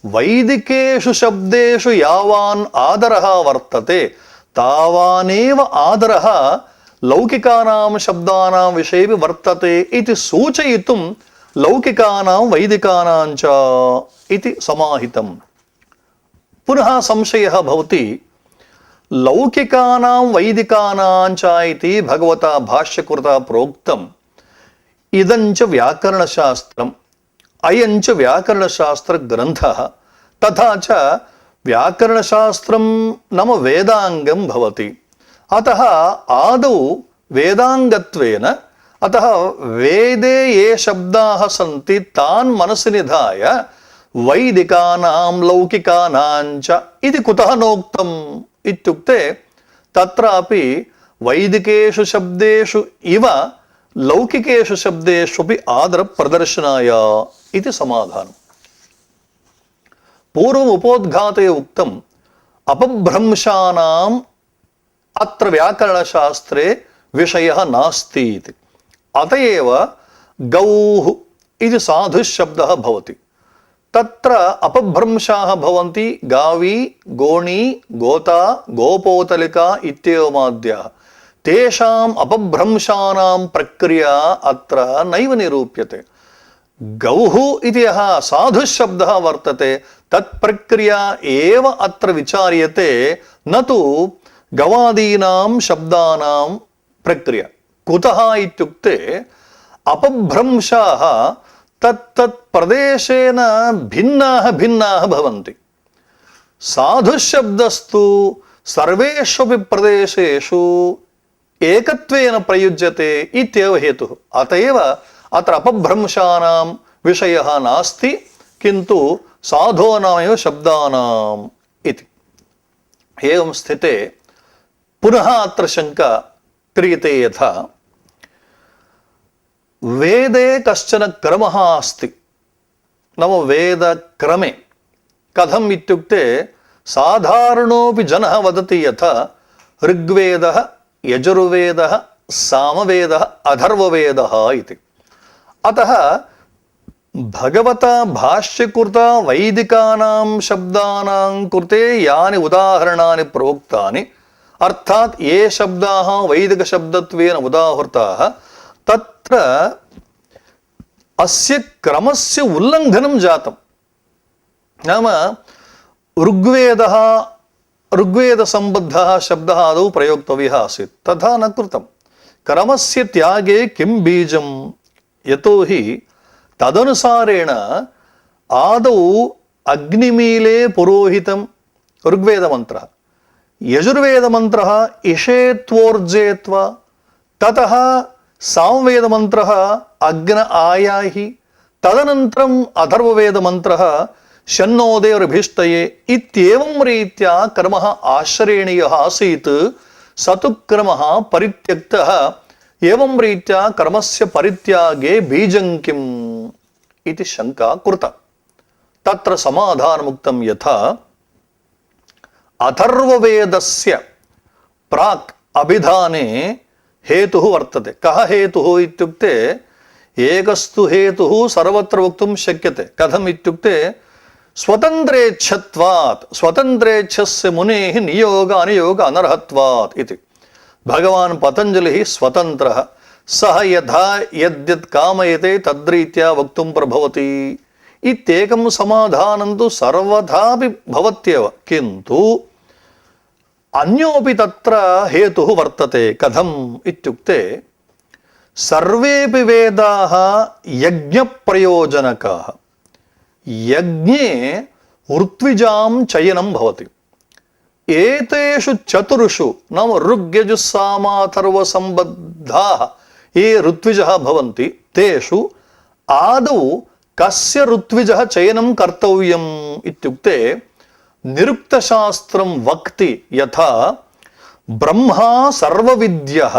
वैदिकेषु शब्देषु यावान् आदरः वर्तते तावानेव आदरः लौकिकानां शब्दानां विषये वर्तते इति सूचयितुं लौकिकानां वैदिकानां च इति समाहितम्। पुनः संशयः भवति, लौकिकानां वैदिकानां च इति भगवता भाष्यकृता प्रोक्तम्। इदञ्च व्याकरणशास्त्रम्, अयञ्च व्याकरणशास्त्रग्रन्थः। तथा च व्याकरणशास्त्रं नाम वेदाङ्गं भवति। अतः आदौ वेदाङ्गत्वेन, अतः वेदे ये शब्दाः सन्ति तान् मनसि निधाय वैदिकानां लौकिकानां च इति कुतः नोक्तम् इत्युक्ते, तत्रापि वैदिकेषु शब्देषु इव लौकिकेषु शब्देष्वपि आदरप्रदर्शनाय इति समाधानम्। पूर्वमुपोद्घाते उक्तम्, अपभ्रंशानाम् अत्र व्याकरणशास्त्रे विषयः नास्ति इति। अतएव गौः इति साधुशब्दः भवति। तत्र अपभ्रंशाः भवन्ति गावी, गोणी, गोता, गोपोतलिका इत्येवमाद्याः। तेषाम् अपभ्रंशानां प्रक्रिया अत्र नैव निरूप्यते। गौः इति यः साधुशब्दः वर्तते तत्प्रक्रिया एव अत्र विचार्यते, न तु गवादीनां शब्दानां प्रक्रिया। कुतः इत्युक्ते अपभ्रंशाः तत्तत् प्रदेशेन भिन्नाः भिन्नाः भवन्ति। సాధుశబ్దస్తు సర్వేష్వపి ప్రదేశేషు ఏకత్వేన ప్రయుజ్యతే ఇత్యేవ హేతుః అతయేవ అత్ర అపభ్రంశానాం విషయః నాస్తి కింటు సాధూనామేవ శబ్దానాం ఇతి. ఏవం స్థితే పునః అత్ర శంకా క్రియతే యథా వేదే కశ్చన క్రమః అస్తి. నమ వేదక్రమే కథం ఇత్యుక్తే సాధారణోపి జనః వదతి యథా ఋగ్వేదః యజుర్వేదః సామవేదః అథర్వవేదః ఇతి. అతః భగవతా భాష్యకృత వైదికానాం శబ్దానాం కృతే యాని ఉదాహరణాని ప్రోక్తాని అర్థాత్ ఏ శబ్దాః వైదిక శబ్దత్వేన ఉదాహృతాః తత్ర అస్య క్రమస్య ఉల్లంఘనం జాతం. నామ ఋగ్వేద సంబద్ధः శబ్దः ఆదౌ ప్రయోక్తవ్యः ఆసీత్ తథా న కృతం. క్రమస్య త్యాగే కిం బీజం యతోహి తదనుసారేణ ఆదౌ అగ్నిమీలే పురోహితం ఋగ్వేదమంత్రः, యజుర్వేదమంత్రः ఇషేత్వోర్జేత్వ, తతః సామవేదమంత్రः అగ్న ఆయాహి, తదనంతరం అథర్వవేదమంత్రः శన్నోదేర్భిష్టయే ఇత్యేవం రీత్యా కర్మః ఆశ్రయణీయः ఆసీత్ సతు క్రమః పరిత్యక్తః. ఏవం రీత్యా కర్మస్య పరిత్యాగే బీజం కిం ఇతి శంకా కృత. తత్ర సమాధానముక్తం యథా అథర్వవేదస్య ప్రాక్ అభిధానే హేతుః వర్తతే. కః హేతుః ఇత్యుక్తే ఏకస్తు హేతుః సర్వత్ర వక్తుం శక్యతే. కథం ఇత్యుక్తే స్వతంత్రేచ్ఛత్వాత్, స్వతంత్రేచ్ఛస్య మునేః నియోగ అనియోగ అనర్హత్వాత్ ఇది. భగవాన్ పతంజలిః స్వతంత్రః, సహ యథా యద్యత్ కామయతే తద్రీత్యా వక్తుం ప్రభవతి ఇత్యేకం సమాధానం తు సర్వథాపి భవత్యేవ. కింటు అన్యోపి తత్ర హేతుః వర్తతే. కథం ఇత్యుక్తే సర్వేపి వేదాః యజ్ఞప్రయోజనకాః. యజ్ఞే ఋత్విజాం చయనం భవతి. ఏతేషు చతుర్షు నామ ఋగ్యజుస్సామాథర్వ సంబద్ధాః ఏ ఋత్విజः భవంతి తేషు ఆదౌ కస్య ఋత్విజः చయనం కర్తవ్యం ఇత్యుక్తే నిరుక్తశాస్త్రం వక్తి యథా బ్రహ్మా సర్వవిద్యః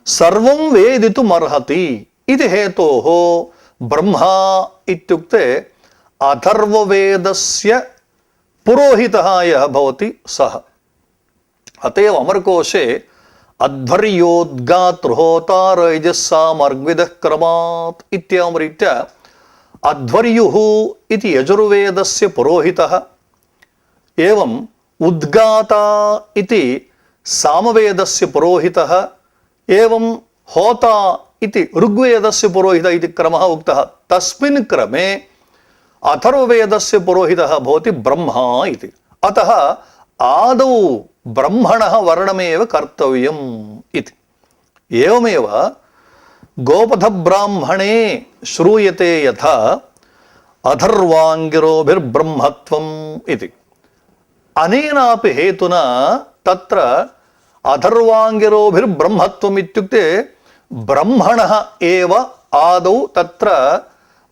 సర్వం వేదితుమర్హతి ఇది హేతోః. బ్రహ్మా ఇత్యుక్తే అథర్వవేదస్య పురోహితః యః భవతి సః. అతయేవ అమరకోశే అధ్వర్యోద్గాతృహోతారయజస్సామర్గ్విదః క్రమాత్ ఇత్యాం రీత్యా అధ్వర్యుః ఇది యజుర్వేదస్య పురోహితః, ఏవం ఉద్గాతా ఇది సామవేదస్య పురోహితः, ఏవం హోతా ఇది ఋగ్వేదస్య పురోహితः ఇది క్రమः ఉక్తः. తస్మిన్ క్రమే అథర్వవేదస్య పురోహితः భవతి బ్రహ్మా ఇది. అతః ఆదౌ బ్రహ్మణः వర్ణమేవ కర్తవ్యం ఇది. ఏవమేవ గోపథ బ్రాహ్మణే శ్రూయతే యథా అథర్వాంగిరోభిర్బ్రహ్మత్వం ఇది. అనేనాపి హేతునా తత్ర అథర్వాంగిరోభిర్బ్రహ్మత్వం ఇత్యుక్తే బ్రహ్మణः ఏవ ఆదౌ తత్ర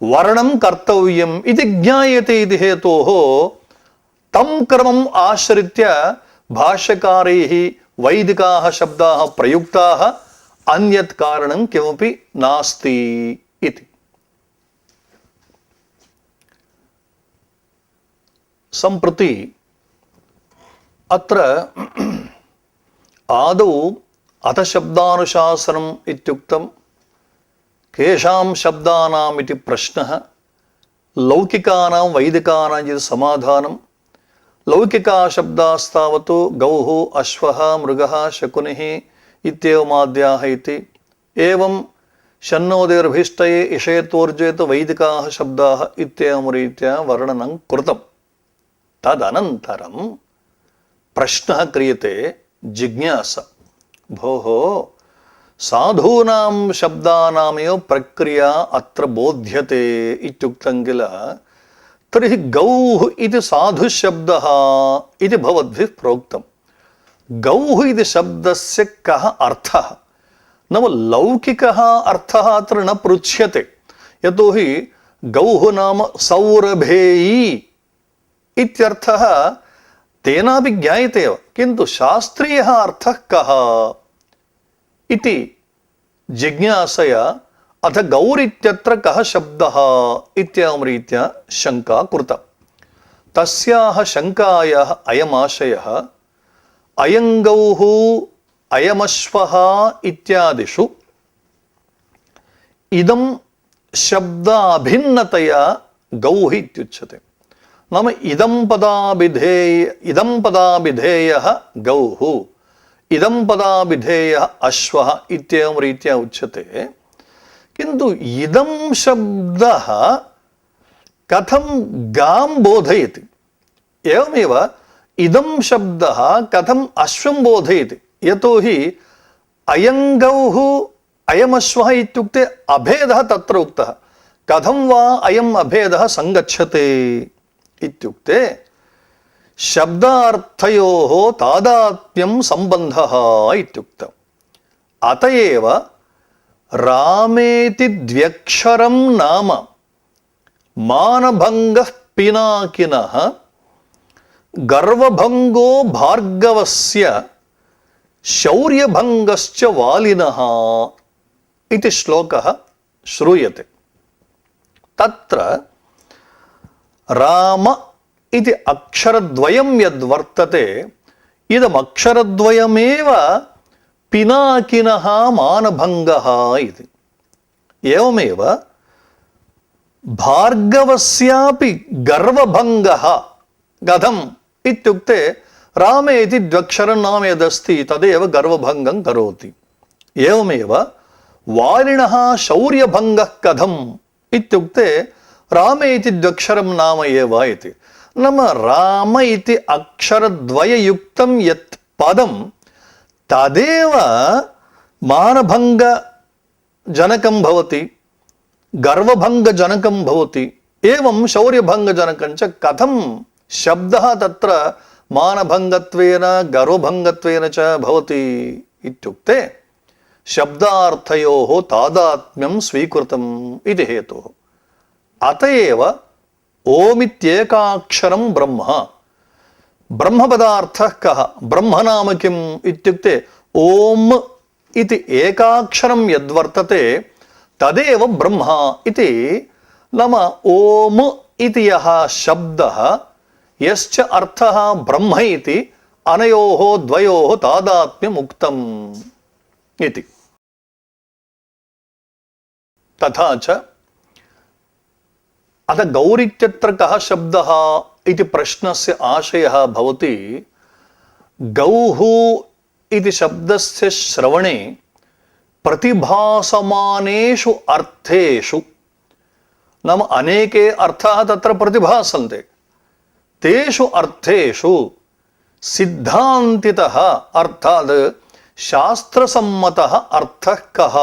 వర్ణం కర్తవ్యం ఇది జ్ఞాయతే ఇది హేతోః. తం క్రమం ఆశ్రిత్య భాష్యకారైః వైదికాः శబ్దాः ప్రయుక్తాः, అన్యత్ కారణం కిమపి నాస్తి ఇది. సంప్రతి అత్ర ఆదౌ అథశబ్దానుశాసనం ఇత్యుక్తం. కేషాం శబ్దానాం ఇది ప్రశ్నః. లౌకికానాం వైదికానాం ఇది సమాధానం. లౌకికా శబ్దాస్తావతు గౌః అశ్వః మృగः శకునిः ఇత్యేవమాద్యాः ఇతి. ఏవం శన్నోదేర్భిష్టయే ఇషేత్వోర్జేత వైదికాः శబ్దాः ఇత్యేవం రీత్యా వర్ణనం కృతం. తదనంతరం ప్రశ్నः క్రియతే, జిజ్ఞాస. భోः సాధూనాం శబ్దానామేవ ప్రక్రియా అత్ర బోధ్యతే ఇత్యుక్తం కిల. तर्हि गौः इति साधुशब्दः इति भवद्भिः प्रोक्तम्। गौः इति शब्दस्य कः अर्थः? नाम लौकिकः अर्थः अत्र न पृच्छ्यते, यतोहि गौः नाम सौरभेयी इत्यर्थः तेनापि ज्ञायते एव, किन्तु शास्त्रीयः अर्थः कः इति जिज्ञासया अथ गौरित्यत्र कः शब्दः इत्येवं रीत्या शङ्का कृता। तस्याः शङ्कायाः अयमाशयः अयं गौः अयमश्वः इत्यादिषु इदं शब्दाभिन्नतया गौः इत्युच्यते। नाम इदं पदाभिधेयः गौः, इदं पदाभिधेयः अश्वः इत्येवं रीत्या उच्यते। किन्तु इदं शब्दः कथं गां बोधयति? एवमेव इदं शब्दः कथम् अश्वं बोधयति? यतोहि अयं गौः अयमश्वः इत्युक्ते अभेदः तत्र उक्तः। कथं वा अयम् अभेदः सङ्गच्छते इत्युक्ते शब्दार्थयोः तादात्म्यं सम्बन्धः इत्युक्तम्। अत एव रामेति द्व्यक्षरं नाम मानभङ्गः पिनाकिनः गर्वभङ्गो भार्गवस्य शौर्यभङ्गश्च वालिनः इति श्लोकः श्रूयते। तत्र राम इति अक्षरद्वयं यद्वर्तते, इदम् अक्षरद्वयमेव पिनाकिनः मानभङ्गः इति। एवमेव भार्गवस्यापि गर्वभङ्गः कथम् इत्युक्ते रामे इति द्व्यक्षरं नाम यदस्ति तदेव गर्वभङ्गं करोति। एवमेव वालिनः शौर्यभङ्गः कथम् इत्युक्ते रामे इति द्व्यक्षरं नाम एव इति। नाम राम इति अक्षरद्वययुक्तं यत् पदं तदेव मानभङ्गजनकं भवति, गर्वभङ्गजनकं भवति, एवं शौर्यभङ्गजनकं च। कथं शब्दः तत्र मानभङ्गत्वेन गर्वभङ्गत्वेन च भवति इत्युक्ते शब्दार्थयोः तादात्म्यं स्वीकृतम् इति हेतुः। अत एव ओमित्येकाक्षरं ब्रह्म। ब्रह्मपदार्थः कः? ब्रह्म नाम किम् इत्युक्ते ओम् इति एकाक्षरं यद्वर्तते तदेव ब्रह्म इति। नाम ओम् इति यः शब्दः यश्च अर्थः ब्रह्म इति अनयोः द्वयोः तादात्म्यम् उक्तम् इति। तथा च अथ गौरित्यत्र कः शब्दः इति प्रश्नस्य आशयः भवति गौः इति शब्दस्य श्रवणे प्रतिभासमानेषु अर्थेषु, नाम अनेके अर्थाः तत्र प्रतिभासन्ते, तेषु अर्थेषु सिद्धान्तितः अर्थात् शास्त्रसम्मतः अर्थः कः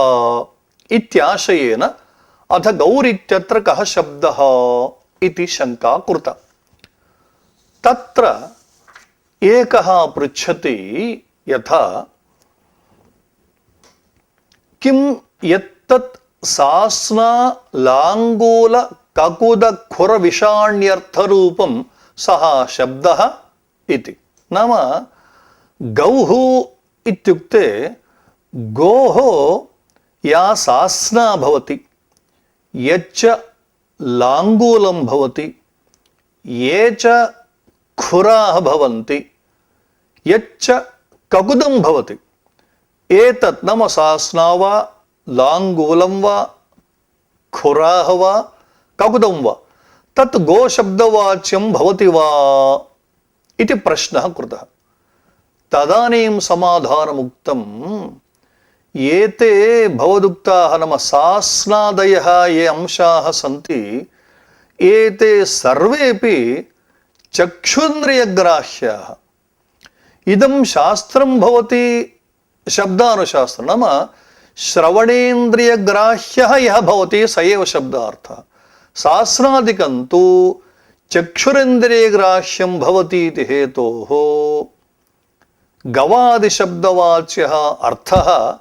इत्याशयेन अथ गौरित्यत्र कः शब्दः इति शङ्का कृता। तत्र एकः पृच्छति यथा किं यत्तत् सास्ना लाङ्गूल ककुद खुर विषाण्यर्थरूपं सः शब्दः इति। नाम गौः इत्युक्ते गोः या सास्ना भवति, यच्च लाङ्गूलं भवति, ये च खुराः भवन्ति, यच्च ककुदं भवति, एतत् नाम सास्ना वा लाङ्गूलं वा खुराः वा ककुदं वा तत् गोशब्दवाच्यं भवति वा इति प्रश्नः कृतः। तदानीं समाधानमुक्तं एते भवदुक्ताः नाम सास्नादयः ये अंशाः सन्ति एते सर्वेपि चक्षुन्द्रियग्राह्याः। इदं शास्त्रं भवति शब्दानुशास्त्रं, नाम श्रवणेन्द्रियग्राह्यः यः भवति स एव शब्दार्थः। शास्त्रादिकं तु चक्षुरेन्द्रियग्राह्यं भवति इति हेतोः गवादिशब्दवाच्यः अर्थः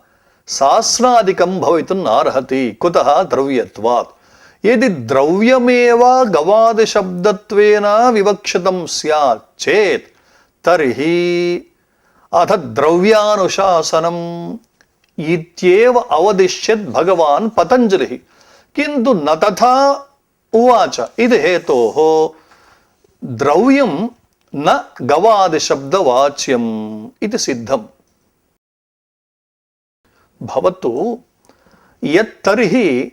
शास्त्रादिकं भवितुं नार्हति। कुतः? द्रव्यत्वात्। यदि द्रव्यमेव गवादिशब्दत्वेन विवक्षितं स्यात् चेत् तर्हि अथ द्रव्यानुशासनम् इत्येव अवदिश्यत् भगवान् पतञ्जलिः। किन्तु न तथा उवाच इति हेतोः द्रव्यं न गवादिशब्दवाच्यम् इति सिद्धम्। भवतु यत्तर्हि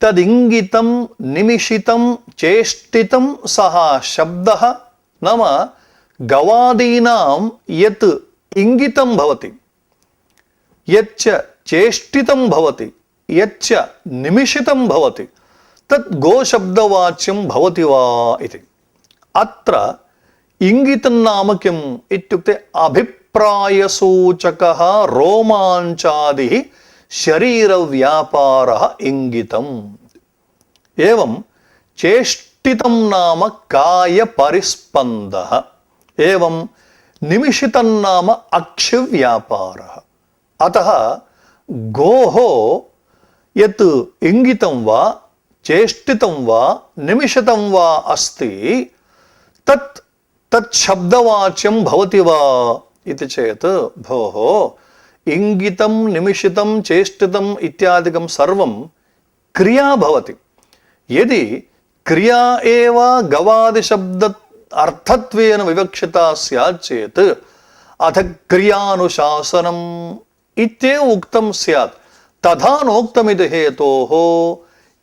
तदिङ्गितं निमिषितं चेष्टितं सः शब्दः नाम गवादीनां यत् इंगितं भवति, यच्च चेष्टितं भवति, यच्च निमिषितं भवति तत् गोशब्दवाच्यं भवति वा इति। अत्र इंगितं नाम किम् इत्युक्ते अभिप्रायसूचकः रोमाञ्चादिः शरीरव्यापारः इंगितम्। एवं चेष्टितं नाम कायपरिस्पन्दः। एवं निमिषितं नाम अक्षिव्यापारः। अतः गोः यत् इंगितं वा चेष्टितं वा निमिषितं वा अस्ति तत् शब्दवाच्यं भवति वा इति चेत् भोः इंगितं निमिषितं चेष्टितम् इत्यादिकं सर्वं क्रिया भवति। यदि क्रिया एव गवादिशब्द अर्थत्वेन विवक्षिता स्यात् चेत् अथ क्रियानुशासनम् इत्येव उक्तं स्यात्। तथा नोक्तमिति हेतोः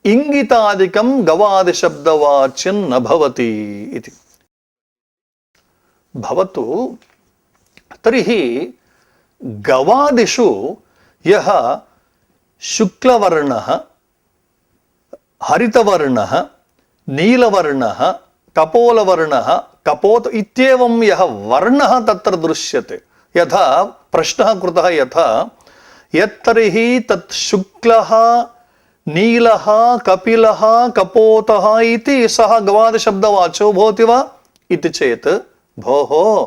इंगितादिकं गवादिशब्दवाच्यं न भवति इति। भवतु तर्हि गवादिषु यः शुक्लवर्णः, हरितवर्णः, नीलवर्णः, कपोलवर्णः, कपोत इत्येवं यः वर्णः तत्र दृश्यते, यथा प्रश्नः कृतः यथा यत्तर्हि तत् शुक्लः नीलः कपिलः कपोतः इति सः गवादिशब्दवाचो भवति वा इति चेत् भोः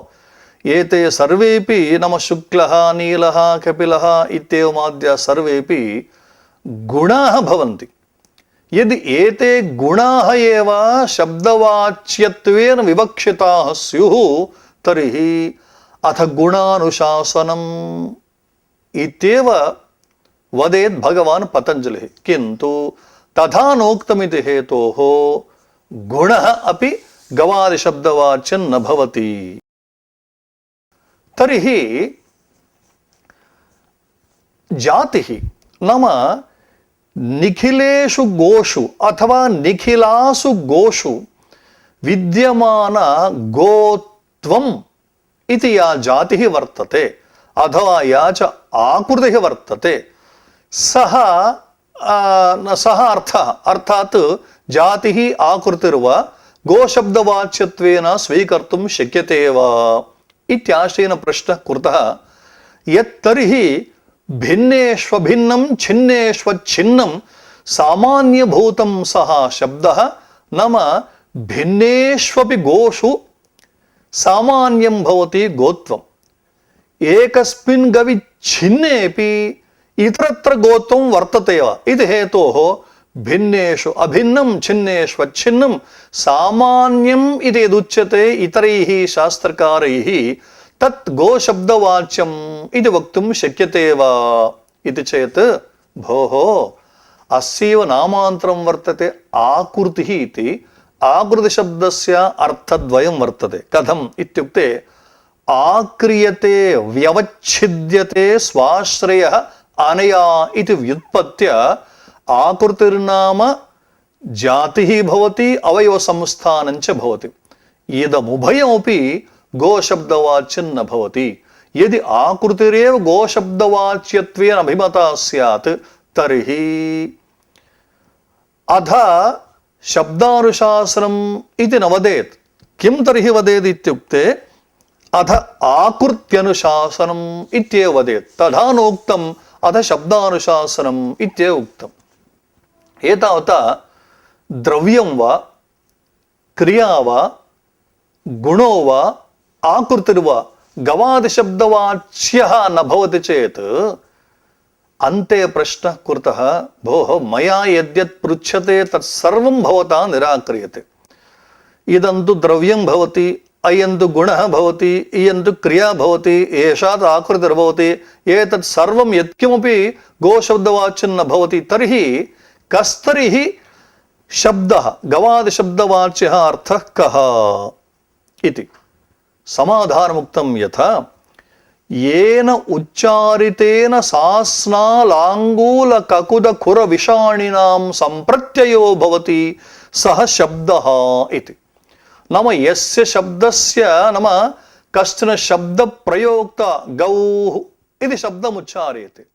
एते सर्वेपि नम शुक्लः नीलः कपिलः इत्येवमाद्य सर्वेपि गुणाः भवन्ति। यदि एते गुणाः एव शब्दवाच्यत्वेन विवक्षिताः स्युः तर्हि अथ गुणानुशासनम् इत्येव वदेत् भगवान् पतञ्जलिः। किन्तु तथा नोक्तमिति हेतोः गुणः अपि गवादिशब्दवाच्यं न भवति। तर्हि जातिः नाम निखिलेषु गोषु अथवा निखिलासु गोषु विद्यमान गोत्वम् इति या जातिः वर्तते अथवा या च आकृतिः वर्तते सः अर्थः अर्थात् जातिः आकृतिर्वा गोशब्दवाच्यत्वेन स्वीकर्तुं शक्यते वा इत्याशयेन प्रश्नः कृतः। यत्तर्हि भिन्नेष्वभिन्नं छिन्नेष्वच्छिन्नं सामान्यभूतं सः शब्दः नाम भिन्नेष्वपि गोषु सामान्यं भवति गोत्वम्। एकस्मिन् गवि छिन्नेपि इतरत्र गोत्वं वर्तते वा इति हेतोः भिन्नेषु अभिन्नं छिन्नेष्वच्छिन्नं सामान्यम् इति यदुच्यते इतरैः शास्त्रकारैः तत् गोशब्दवाच्यम् इति वक्तुं शक्यते वा इति चेत् भोः अस्यैव नामान्तरं वर्तते आकृतिः इति। आकृतिशब्दस्य अर्थद्वयं वर्तते। कथम् इत्युक्ते आक्रियते व्यवच्छिद्यते स्वाश्रयः अनया इति व्युत्पत्त्य आकृतिर्नाम जातिः भवति अवयवसंस्थानं च भवति। इदमुभयमपि गोशब्दवाच्यं न भवति। यदि आकृतिरेव गोशब्दवाच्यत्वेन अभिमता स्यात् तर्हि अथ शब्दानुशासनम् इति न वदेत्। किं तर्हि वदेत् इत्युक्ते अथ आकृत्यनुशासनम् इत्येव वदेत्। तथा नोक्तम् अथ शब्दानुशासनम् इत्येव उक्तम्। एतावता द्रव्यं वा क्रिया वा गुणो वा आकृतिर्वा गवादिशब्दवाच्यः न भवति चेत् अन्ते प्रश्नः कृतः, भोः मया यद्यत् पृच्छ्यते तत्सर्वं भवता निराक्रियते। इदन्तु द्रव्यं भवति, अयन्तु गुणः भवति, इयन्तु क्रिया भवति, एषा तु आकृतिर्भवति, एतत् सर्वं यत्किमपि गोशब्दवाच्यं न भवति, तर्हि कस्तर्हि शब्दः गवादिशब्दवाच्यः अर्थः कः इति समाधानमुक्तं यथा येन उच्चारितेन सास्नालाङ्गूलककुदखुरविषाणिनां सम्प्रत्ययो भवति सः शब्दः इति। नाम यस्य शब्दस्य नाम कश्चन शब्दप्रयोक्ता गौः इति शब्दमुच्चार्यते,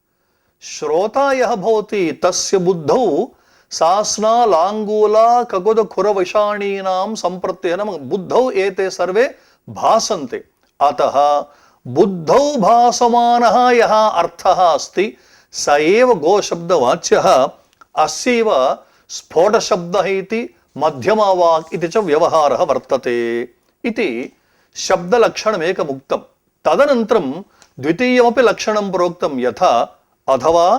श्रोता यः भवति तस्य बुद्धौ सास्नालाङ्गूलककुदखुरविषाणीनां सम्प्रत्ययः, नाम बुद्धौ एते सर्वे भासन्ते। अतः बुद्धौ भासमानः यः अर्थः अस्ति स एव गोशब्दवाच्यः, अस्यैव स्फोटशब्दः इति मध्यमवाक् इति च व्यवहारः वर्तते इति शब्दलक्षणमेकमुक्तं। तदनन्तरं द्वितीयमपि लक्षणं प्रोक्तं यथा अथवा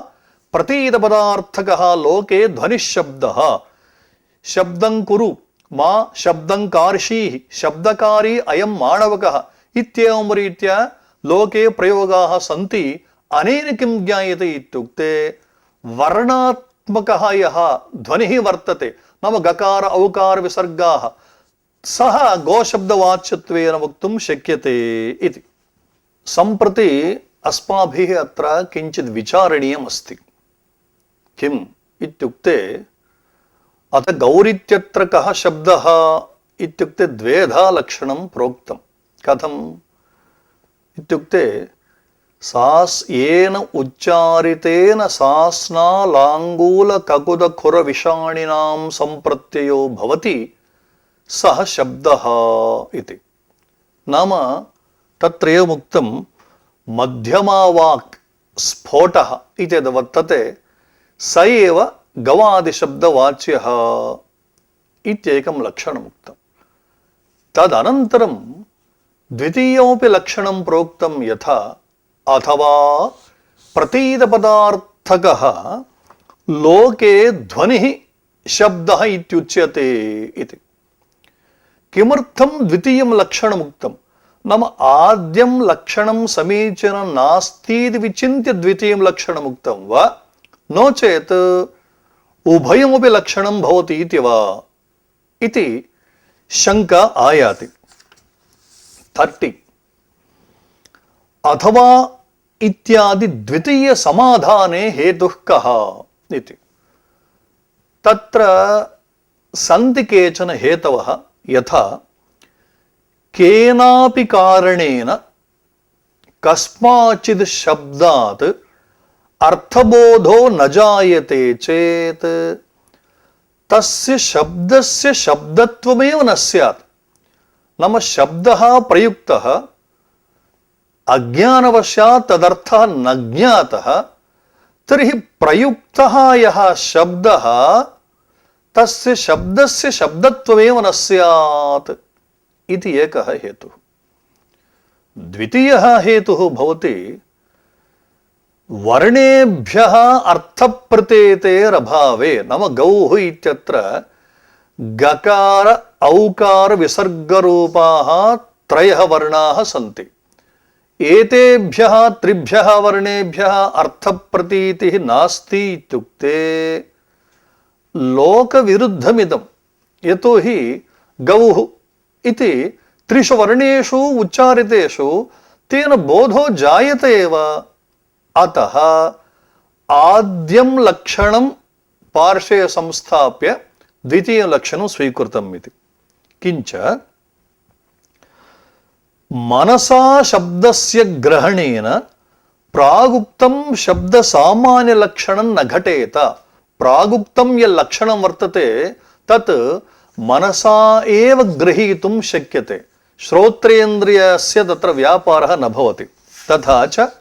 प्रतीतपदार्थकः लोके ध्वनिशब्दः, शब्दं कुरु मा शब्दं कार्षीः शब्दकारी अयं माणवकः इत्येवं रीत्या लोके प्रयोगाः सन्ति। अनेन किं ज्ञायते इत्युक्ते वर्णात्मकः यः ध्वनिः वर्तते, नाम गकार औकार विसर्गाः, सः गोशब्दवाच्यत्वेन वक्तुं शक्यते इति। सम्प्रति अस्माभिः अत्र किञ्चित् विचारणीयम् अस्ति। किम् इत्युक्ते अथ गौरित्यत्र कः शब्दः इत्युक्ते द्वेधा लक्षणं प्रोक्तं। कथम् इत्युक्ते येन उच्चारितेन सास्नालाङ्गूलककुदखुरविषाणिनां सम्प्रत्ययो भवति सः शब्दः इति। नाम तत्रैव उक्तं मध्यमावाक् स्फोटः इति यद् वर्तते स एव गवादिशब्दवाच्यः इत्येकं लक्षणमुक्तं। तदनन्तरं द्वितीयमपि लक्षणं प्रोक्तं यथा अथवा प्रतीतपदार्थकः लोके ध्वनिः शब्दः इत्युच्यते इति। किमर्थं द्वितीयं लक्षणमुक्तं? नाम आद्यं लक्षणं समीचीनं नास्ति इति विचिन्त्य द्वितीयं लक्षणमुक्तं वा, नो चेत् उभयमपि लक्षणं भवति इति वा इति शङ्का आयाति। 30 अथवा इत्यादि द्वितीय समाधाने हेतुः कः इति। तत्र सन्ति केचन हेतवः, यथा केनापि कारणेन कस्माचित् शब्दात् अर्थबोधो न जायते चेत् तस्य शब्दस्य शब्दत्वमेव न स्यात्। नाम शब्दः प्रयुक्तः अज्ञानवशात् तदर्थः न ज्ञातः, तर्हि प्रयुक्तः यः शब्दः तस्य शब्दस्य शब्दत्वमेव न स्यात् इति एकः हेतुः। द्वितीयः हेतुः भवति वर्णेभ्यः अर्थप्रतीतेरभावे। नाम गौः इत्यत्र गकार औकार विसर्गरूपाः त्रयः वर्णाः सन्ति। एतेभ्यः त्रिभ्यः वर्णेभ्यः अर्थप्रतीतिः नास्ति इत्युक्ते लोकविरुद्धमिदं। यतोहि गौः इति त्रिषु वर्णेषु उच्चारितेषु तेन बोधो जायते एव। अतः आद्यं लक्षणं पार्श्वे संस्थाप्य द्वितीय लक्षणं स्वीकृतम् इति। किञ्च मनसा शब्दस्य ग्रहणेन प्रागुक्तं शब्द सामान्य लक्षणं न घटेत। प्रागुक्तं यत् लक्षणं वर्तते तत् मनसा एव ग्रहीतुं शक्यते, श्रोत्रेन्द्रियस्य तत्र व्यापारः न भवति। तथा च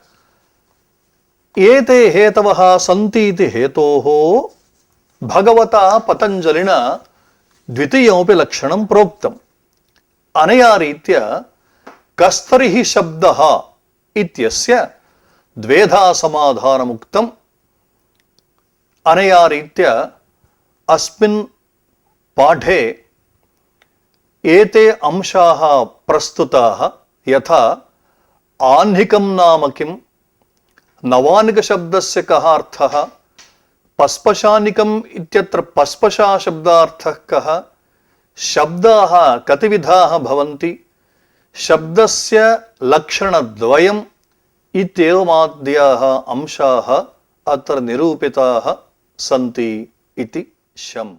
एते हेतवः सन्ति इति हेतोः भगवता पतञ्जलिना द्वितीयमपि लक्षणं प्रोक्तम्। अनया रीत्या कस्तर्हि शब्दः इत्यस्य द्वेधा समाधानमुक्तम्। अनया रीत्या अस्मिन् पाठे एते अंशाः प्रस्तुताः, यथा आह्निकं नाम किम्, नवानिकशब्दस्य कः अर्थः, पस्पशानिकम् इत्यत्र पस्पशा शब्दार्थः कः, शब्दाः कति विधाः भवन्ति, शब्दस्य लक्षणद्वयम् इत्येवमाद्याः अंशाः अत्र निरूपिताः सन्ति इति शम्।